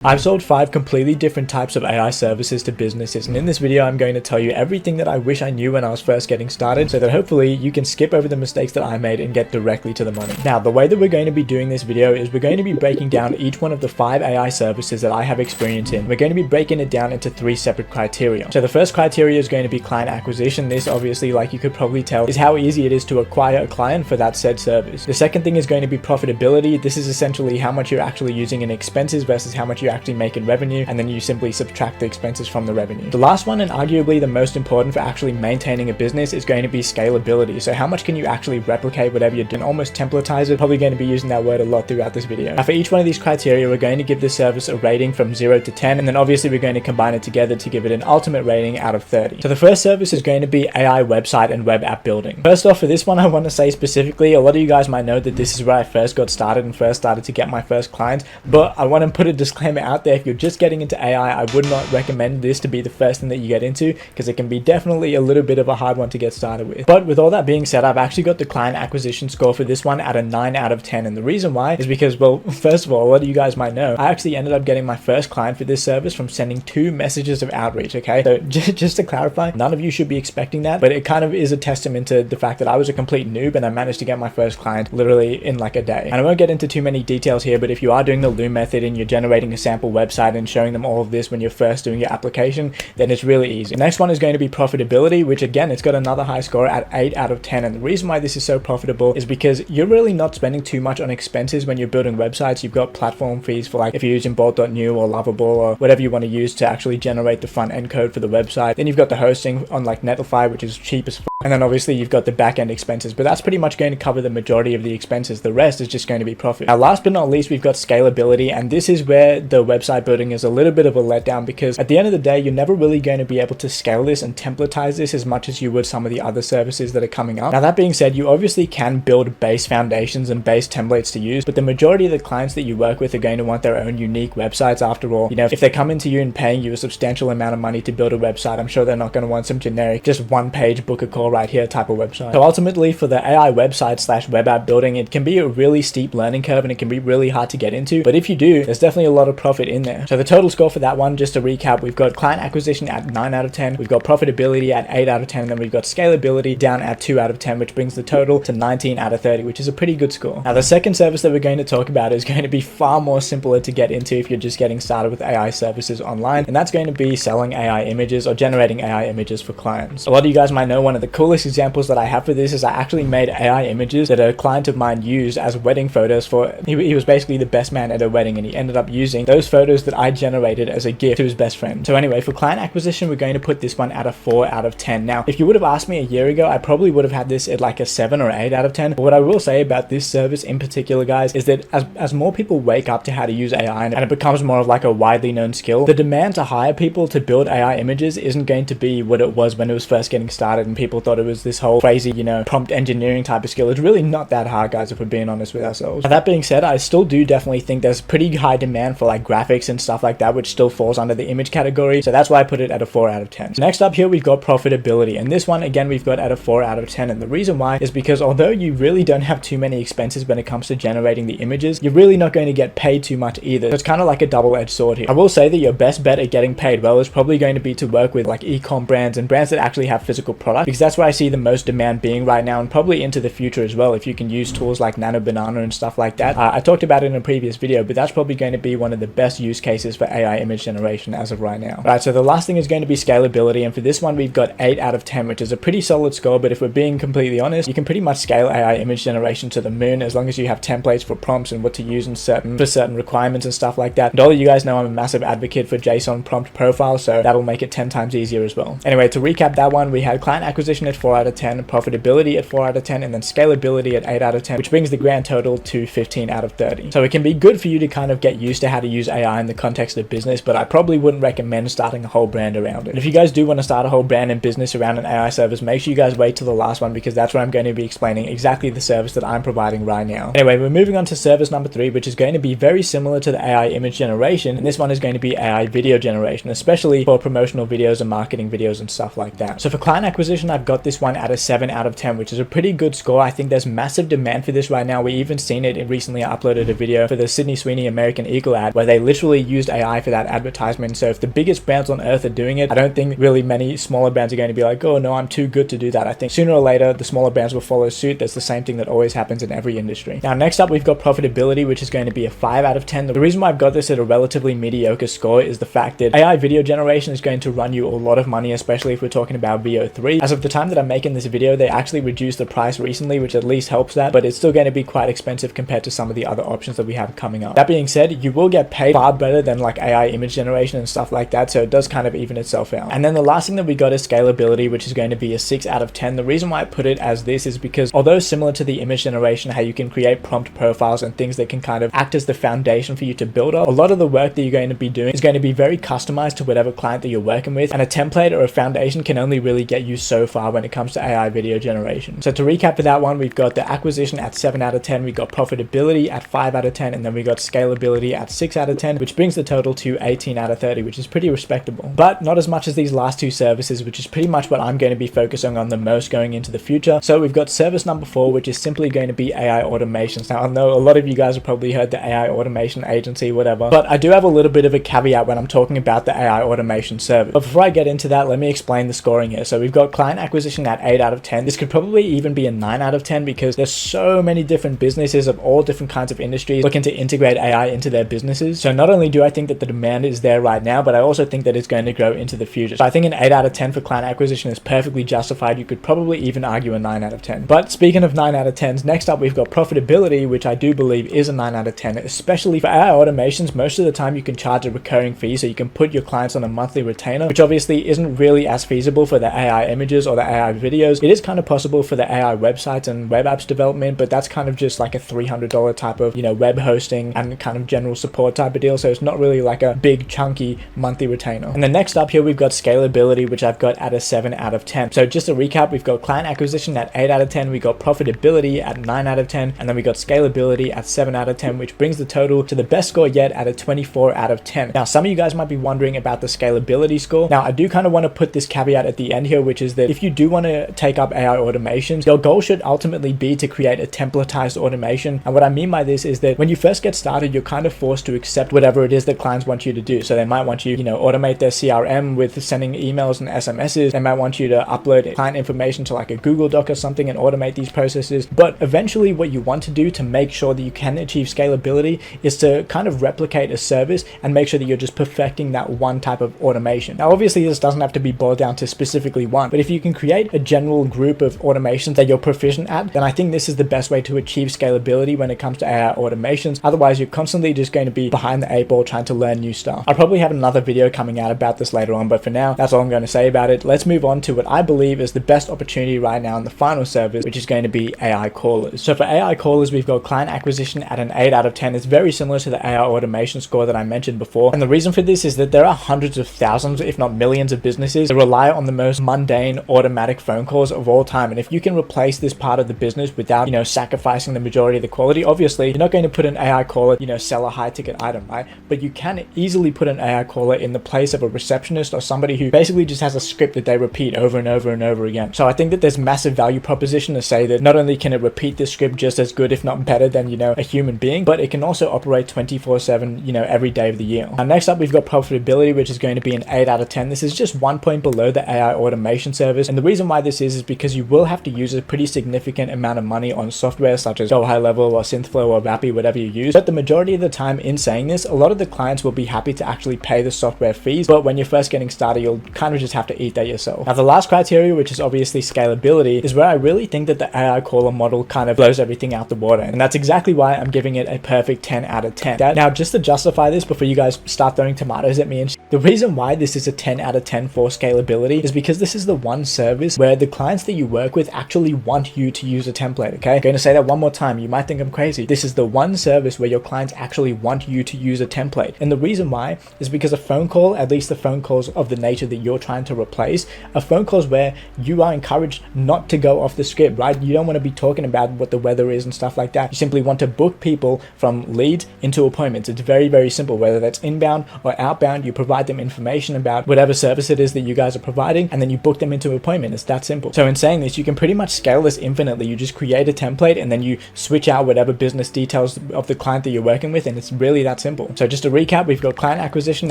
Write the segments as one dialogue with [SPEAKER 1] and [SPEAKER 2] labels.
[SPEAKER 1] I've sold 5 completely different types of AI services to businesses, and in this video I'm going to tell you everything that I wish I knew when I was first getting started so that hopefully you can skip over the mistakes that I made and get directly to the money. Now, the way that we're going to be doing this video is we're going to be breaking down each one of the 5 AI services that I have experience in. We're going to be breaking it down into 3 separate criteria. So the first criteria is going to be client acquisition. This obviously, like you could probably tell, is how easy it is to acquire a client for that said service. The second thing is going to be profitability. This is essentially how much you're actually using in expenses versus how much you actually make in revenue, and then you simply subtract the expenses from the revenue. The last one, and arguably the most important for actually maintaining a business, is going to be scalability. So how much can you actually replicate whatever you're doing, almost templatize it. Probably going to be using that word a lot throughout this video. Now, for each one of these criteria, we're going to give this service a rating from 0 to 10, and then obviously we're going to combine it together to give it an ultimate rating out of 30. So the first service is going to be AI website and web app building. First off, for this one, I want to say specifically, a lot of you guys might know that this is where I first got started and first started to get my first clients, but I want to put a disclaimer out there. If you're just getting into AI, I would not recommend this to be the first thing that you get into, because it can be definitely a little bit of a hard one to get started with. But with all that being said, I've actually got the client acquisition score for this one at a 9 out of 10. And the reason why is because, well, first of all, a lot of you guys might know, I actually ended up getting my first client for this service from sending 2 messages of outreach, okay? So just to clarify, none of you should be expecting that, but it kind of is a testament to the fact that I was a complete noob and I managed to get my first client literally in like a day. And I won't get into too many details here, but if you are doing the Loom method and you're generating a sample website and showing them all of this when you're first doing your application, then it's really easy. The next one is going to be profitability, which again, it's got another high score at 8 out of 10. And the reason why this is so profitable is because you're really not spending too much on expenses when you're building websites. You've got platform fees for, like, if you're using Bolt.new or Lovable or whatever you want to use to actually generate the front end code for the website. Then you've got the hosting on like Netlify, which is cheap as f. And then obviously you've got the back end expenses, but that's pretty much going to cover the majority of the expenses. The rest is just going to be profit. Now, last but not least, we've got scalability, and this is where the website building is a little bit of a letdown, because at the end of the day, you're never really going to be able to scale this and templatize this as much as you would some of the other services that are coming up. Now, that being said, you obviously can build base foundations and base templates to use, but the majority of the clients that you work with are going to want their own unique websites. After all, you know, if they're coming to you and paying you a substantial amount of money to build a website, I'm sure they're not going to want some generic, just one-page book a call right here type of website. So ultimately, for the AI website / web app building, it can be a really steep learning curve and it can be really hard to get into, but if you do, there's definitely a lot of profit in there. So the total score for that one, just to recap, we've got client acquisition at 9 out of 10, we've got profitability at 8 out of 10, and then we've got scalability down at 2 out of 10, which brings the total to 19 out of 30, which is a pretty good score. Now, the second service that we're going to talk about is going to be far more simpler to get into if you're just getting started with AI services online, and that's going to be selling AI images or generating AI images for clients. A lot of you guys might know one of the coolest examples that I have for this is I actually made AI images that a client of mine used as wedding photos for, he was basically the best man at a wedding, and he ended up using those photos that I generated as a gift to his best friend. So anyway, for client acquisition, we're going to put this one at a 4 out of 10. Now, if you would have asked me a year ago, I probably would have had this at like a 7 or 8 out of 10. But what I will say about this service in particular, guys, is that as more people wake up to how to use AI and it becomes more of like a widely known skill, the demand to hire people to build AI images isn't going to be what it was when it was first getting started and people thought it was this whole crazy, you know, prompt engineering type of skill. It's really not that hard, guys, if we're being honest with ourselves. Now, that being said, I still do definitely think there's pretty high demand for like graphics and stuff like that, which still falls under the image category. So that's why I put it at a 4 out of 10. So next up here, we've got profitability. And this one, again, we've got at a 4 out of 10. And the reason why is because although you really don't have too many expenses when it comes to generating the images, you're really not going to get paid too much either. So it's kind of like a double-edged sword here. I will say that your best bet at getting paid well is probably going to be to work with like e-com brands and brands that actually have physical products, because that's where I see the most demand being right now, and probably into the future as well, if you can use tools like Nano Banana and stuff like that. I talked about it in a previous video, but that's probably going to be one of the best use cases for AI image generation as of right now. Right, so the last thing is going to be scalability, and for this one we've got 8 out of 10, which is a pretty solid score, but if we're being completely honest, you can pretty much scale AI image generation to the moon as long as you have templates for prompts and what to use in certain requirements and stuff like that. And all of you guys know I'm a massive advocate for JSON prompt profile, so that'll make it 10 times easier as well. Anyway, to recap that one, we had client acquisition at 4 out of 10, profitability at 4 out of 10, and then scalability at 8 out of 10, which brings the grand total to 15 out of 30. So it can be good for you to kind of get used to how to use AI in the context of business, but I probably wouldn't recommend starting a whole brand around it. And if you guys do want to start a whole brand and business around an AI service, make sure you guys wait till the last one, because that's where I'm going to be explaining exactly the service that I'm providing right now. Anyway, we're moving on to service number 3, which is going to be very similar to the AI image generation, and this one is going to be AI video generation, especially for promotional videos and marketing videos and stuff like that. So for client acquisition, I've got got this one at a 7 out of 10, which is a pretty good score. I think there's massive demand for this right now. We even seen it recently. I uploaded a video for the Sydney Sweeney American Eagle ad where they literally used AI for that advertisement. So if the biggest brands on earth are doing it, I don't think really many smaller brands are going to be like, oh no, I'm too good to do that. I think sooner or later the smaller brands will follow suit. That's the same thing that always happens in every industry. Now next up we've got profitability, which is going to be a 5 out of 10. The reason why I've got this at a relatively mediocre score is the fact that AI video generation is going to run you a lot of money, especially if we're talking about VO3. As of the time that I'm making this video, they actually reduced the price recently, which at least helps that, but it's still going to be quite expensive compared to some of the other options that we have coming up. That being said, you will get paid far better than like AI image generation and stuff like that, so it does kind of even itself out. And then the last thing that we got is scalability, which is going to be a 6 out of 10. The reason why I put it as this is because although similar to the image generation, how you can create prompt profiles and things that can kind of act as the foundation for you to build up, a lot of the work that you're going to be doing is going to be very customized to whatever client that you're working with, and a template or a foundation can only really get you so far when it comes to AI video generation. So to recap for that one, we've got the acquisition at 7 out of 10, we got profitability at 5 out of 10, and then we got scalability at 6 out of 10, which brings the total to 18 out of 30, which is pretty respectable. But not as much as these last two services, which is pretty much what I'm going to be focusing on the most going into the future. So we've got service number 4, which is simply going to be AI automations. Now I know a lot of you guys have probably heard the AI automation agency, whatever, but I do have a little bit of a caveat when I'm talking about the AI automation service. But before I get into that, let me explain the scoring here. So we've got client acquisition at 8 out of 10. This could probably even be a 9 out of 10 because there's so many different businesses of all different kinds of industries looking to integrate AI into their businesses. So not only do I think that the demand is there right now, but I also think that it's going to grow into the future. So I think an 8 out of 10 for client acquisition is perfectly justified. You could probably even argue a 9 out of 10. But speaking of 9 out of 10s, next up we've got profitability, which I do believe is a 9 out of 10, especially for AI automations. Most of the time you can charge a recurring fee, so you can put your clients on a monthly retainer, which obviously isn't really as feasible for the AI images or the AI videos. It is kind of possible for the AI websites and web apps development, but that's kind of just like a $300 type of, web hosting and kind of general support type of deal. So it's not really like a big chunky monthly retainer. And then next up here, we've got scalability, which I've got at a 7 out of 10. So just to recap, we've got client acquisition at 8 out of 10. We got profitability at 9 out of 10. And then we got scalability at 7 out of 10, which brings the total to the best score yet at a 24 out of 10. Now, some of you guys might be wondering about the scalability score. Now, I do kind of want to put this caveat at the end here, which is that if you do want to take up AI automations, your goal should ultimately be to create a templatized automation. And what I mean by this is that when you first get started, you're kind of forced to accept whatever it is that clients want you to do. So they might want you, automate their CRM with sending emails and SMSs. They might want you to upload client information to like a Google Doc or something and automate these processes. But eventually what you want to do to make sure that you can achieve scalability is to kind of replicate a service and make sure that you're just perfecting that one type of automation. Now, obviously this doesn't have to be boiled down to specifically one, but if you can create a general group of automations that you're proficient at, then I think this is the best way to achieve scalability when it comes to AI automations. Otherwise, you're constantly just going to be behind the 8 ball trying to learn new stuff. I'll probably have another video coming out about this later on, but for now, that's all I'm going to say about it. Let's move on to what I believe is the best opportunity right now in the final service, which is going to be AI callers. So for AI callers, we've got client acquisition at an 8 out of 10. It's very similar to the AI automation score that I mentioned before. And the reason for this is that there are hundreds of thousands, if not millions of businesses that rely on the most mundane automatic phone calls of all time. And if you can replace this part of the business without, sacrificing the majority of the quality, obviously you're not going to put an AI caller, sell a high ticket item, right? But you can easily put an AI caller in the place of a receptionist or somebody who basically just has a script that they repeat over and over and over again. So I think that there's massive value proposition to say that not only can it repeat this script just as good, if not better than, a human being, but it can also operate 24/7, every day of the year. Now, next up, we've got profitability, which is going to be an 8 out of 10. This is just 1 point below the AI automation service. And the reason why this is because you will have to use a pretty significant amount of money on software such as Go High Level or Synthflow or Vappy, whatever you use. But the majority of the time in saying this, a lot of the clients will be happy to actually pay the software fees. But when you're first getting started, you'll kind of just have to eat that yourself. Now, the last criteria, which is obviously scalability, is where I really think that the AI caller model kind of blows everything out the water. And that's exactly why I'm giving it a perfect 10 out of 10. Now, just to justify this before you guys start throwing tomatoes at me, and the reason why this is a 10 out of 10 for scalability is because this is the one service where the clients that you work with actually want you to use a template, okay? I'm going to say that one more time. You might think I'm crazy. This is the one service where your clients actually want you to use a template. And the reason why is because a phone call, at least the phone calls of the nature that you're trying to replace, are phone calls where you are encouraged not to go off the script, right? You don't want to be talking about what the weather is and stuff like that. You simply want to book people from leads into appointments. It's very, very simple. Whether that's inbound or outbound, you provide provide them information about whatever service it is that you guys are providing, and then you book them into an appointment. It's that simple. So in saying this, you can pretty much scale this infinitely. You just create a template and then you switch out whatever business details of the client that you're working with, and it's really that simple. So just to recap, we've got client acquisition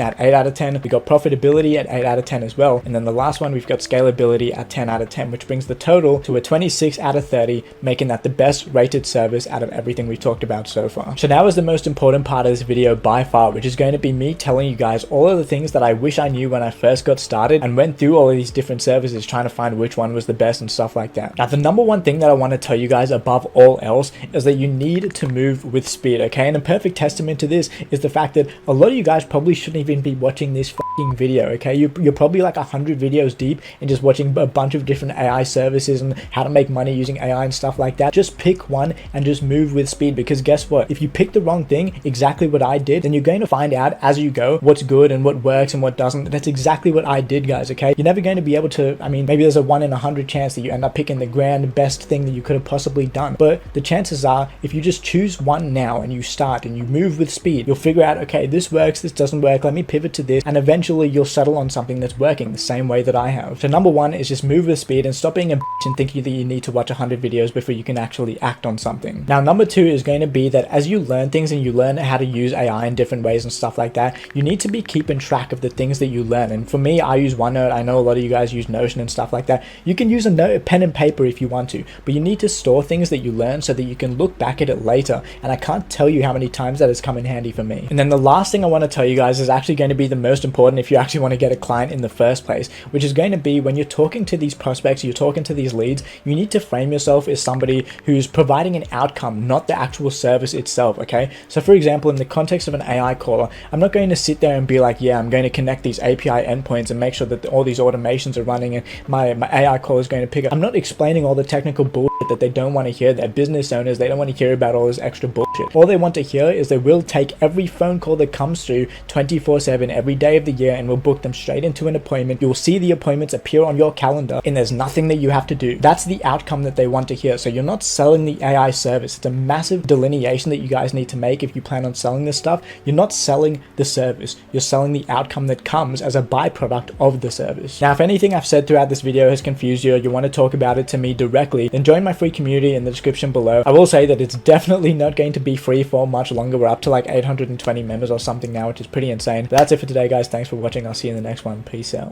[SPEAKER 1] at 8 out of 10, we've got profitability at 8 out of 10 as well, and then the last one we've got scalability at 10 out of 10, which brings the total to a 26 out of 30, making that the best rated service out of everything we've talked about so far. So now is the most important part of this video by far, which is going to be me telling you guys all of the things that I wish I knew when I first got started and went through all of these different services trying to find which one was the best and stuff like that. Now, the number one thing that I want to tell you guys above all else is that you need to move with speed, okay? And a perfect testament to this is the fact that a lot of you guys probably shouldn't even be watching this fucking video, okay? You're probably like 100 videos deep and just watching a bunch of different AI services and how to make money using AI and stuff like that. Just pick one and just move with speed, because guess what? If you pick the wrong thing, exactly what I did, then you're going to find out as you go what's good and what works and what doesn't. That's exactly what I did, guys, okay? You're never going to be able to, I mean, maybe there's a 1 in 100 chance that you end up picking the grand best thing that you could have possibly done. But the chances are, if you just choose one now and you start and you move with speed, you'll figure out, okay, this works, this doesn't work, let me pivot to this, and eventually you'll settle on something that's working the same way that I have. So number one is just move with speed and stop being a bitch and thinking that you need to watch 100 videos before you can actually act on something. Now, number two is going to be that as you learn things and you learn how to use AI in different ways and stuff like that, you need to be keeping track of the things that you learn. And for me, I use OneNote. I know a lot of you guys use Notion and stuff like that. You can use a pen and paper if you want to, but you need to store things that you learn so that you can look back at it later. And I can't tell you how many times that has come in handy for me. And then the last thing I want to tell you guys is actually going to be the most important if you actually want to get a client in the first place, which is going to be when you're talking to these prospects, you're talking to these leads, you need to frame yourself as somebody who's providing an outcome, not the actual service itself, okay? So for example, in the context of an AI caller, I'm not going to sit there and be like, yeah, I'm going to connect these API endpoints and make sure that all these automations are running and my AI caller is going to pick up. I'm not explaining all the technical bullshit that they don't want to hear. They're business owners, they don't want to hear about all this extra bullshit. All they want to hear is they will take every phone call that comes through 24/7 every day of the year and will book them straight into an appointment. You'll see the appointments appear on your calendar and there's nothing that you have to do. That's the outcome that they want to hear. So you're not selling the AI service. It's a massive delineation that you guys need to make if you plan on selling this stuff. You're not selling the service. You're selling the outcome that comes as a byproduct of the service. Now, if anything I've said throughout this video has confused you or you want to talk about it to me directly, then join my free community in the description below. I will say that it's definitely not going to be free for much longer. We're up to like 820 members or something now, which is pretty insane. But that's it for today, guys. Thanks for watching. I'll see you in the next one. Peace out.